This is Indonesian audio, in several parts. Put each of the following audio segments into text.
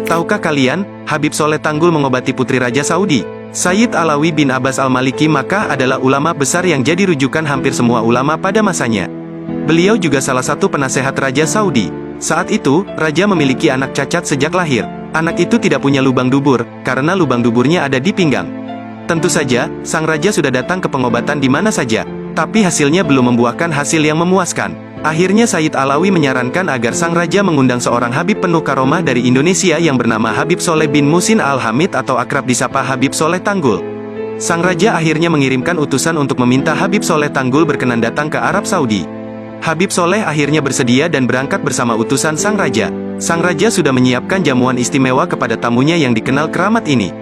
Tahukah kalian, Habib Soleh Tanggul mengobati putri Raja Saudi? Sayyid Alawi bin Abbas Al-Maliki Makkah adalah ulama besar yang jadi rujukan hampir semua ulama pada masanya. Beliau juga salah satu penasehat Raja Saudi. Saat itu, Raja memiliki anak cacat sejak lahir. Anak itu tidak punya lubang dubur, karena lubang duburnya ada di pinggang. Tentu saja, sang Raja sudah datang ke pengobatan di mana saja, tapi hasilnya belum membuahkan hasil yang memuaskan. Akhirnya Sayyid Alawi menyarankan agar sang Raja mengundang seorang Habib penuh karomah dari Indonesia yang bernama Habib Soleh bin Musin Al-Hamid atau akrab disapa Habib Soleh Tanggul. Sang Raja akhirnya mengirimkan utusan untuk meminta Habib Soleh Tanggul berkenan datang ke Arab Saudi. Habib Soleh akhirnya bersedia dan berangkat bersama utusan sang Raja. Sang Raja sudah menyiapkan jamuan istimewa kepada tamunya yang dikenal keramat ini.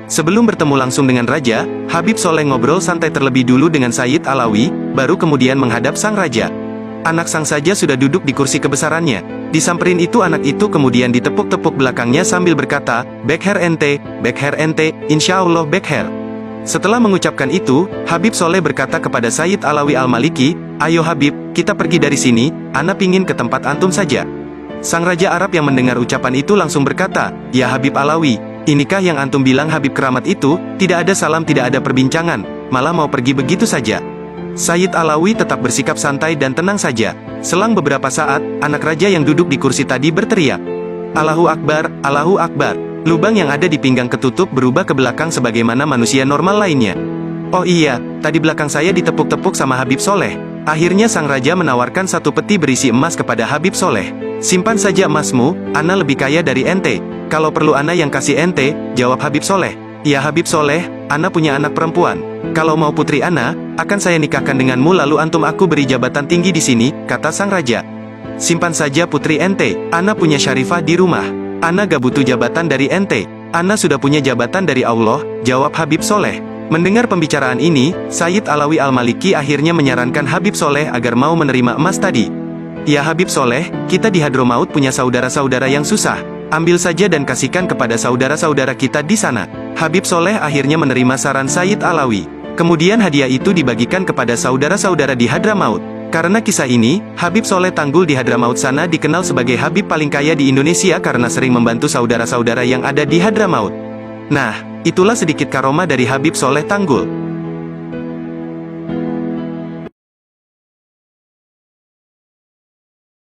Sebelum bertemu langsung dengan Raja, Habib Soleh ngobrol santai terlebih dulu dengan Sayyid Alawi, baru kemudian menghadap sang Raja. Anak sang saja sudah duduk di kursi kebesarannya. Disamperin itu anak itu kemudian ditepuk-tepuk belakangnya sambil berkata, "Back hair ente, insya Allah back hair." Setelah mengucapkan itu, Habib Soleh berkata kepada Sayyid Alawi Al-Maliki, "Ayo Habib, kita pergi dari sini, ana pingin ke tempat antum saja." Sang Raja Arab yang mendengar ucapan itu langsung berkata, "Ya Habib Alawi, inikah yang antum bilang Habib keramat itu? Tidak ada salam, tidak ada perbincangan, malah mau pergi begitu saja?" Sayyid Alawi tetap bersikap santai dan tenang saja. Selang beberapa saat, anak raja yang duduk di kursi tadi berteriak, "Allahu Akbar, Allahu Akbar." Lubang yang ada di pinggang ketutup berubah ke belakang sebagaimana manusia normal lainnya. "Oh iya, tadi belakang saya ditepuk-tepuk sama Habib Soleh." Akhirnya sang raja menawarkan satu peti berisi emas kepada Habib Soleh. "Simpan saja emasmu, ana lebih kaya dari ente. Kalau perlu ana yang kasih ente," jawab Habib Soleh. "Ya Habib Soleh, ana punya anak perempuan. Kalau mau putri ana, akan saya nikahkan denganmu lalu antum aku beri jabatan tinggi di sini," kata sang raja. "Simpan saja putri ente, ana punya Syarifah di rumah. Ana gak butuh jabatan dari ente. Ana sudah punya jabatan dari Allah," jawab Habib Soleh. Mendengar pembicaraan ini, Sayyid Alawi Al-Maliki akhirnya menyarankan Habib Soleh agar mau menerima emas tadi. "Ya Habib Soleh, kita di Hadramaut punya saudara-saudara yang susah. Ambil saja dan kasihkan kepada saudara-saudara kita di sana." Habib Soleh akhirnya menerima saran Sayyid Alawi. Kemudian hadiah itu dibagikan kepada saudara-saudara di Hadramaut. Karena kisah ini, Habib Soleh Tanggul di Hadramaut sana dikenal sebagai Habib paling kaya di Indonesia karena sering membantu saudara-saudara yang ada di Hadramaut. Nah, itulah sedikit karomah dari Habib Soleh Tanggul.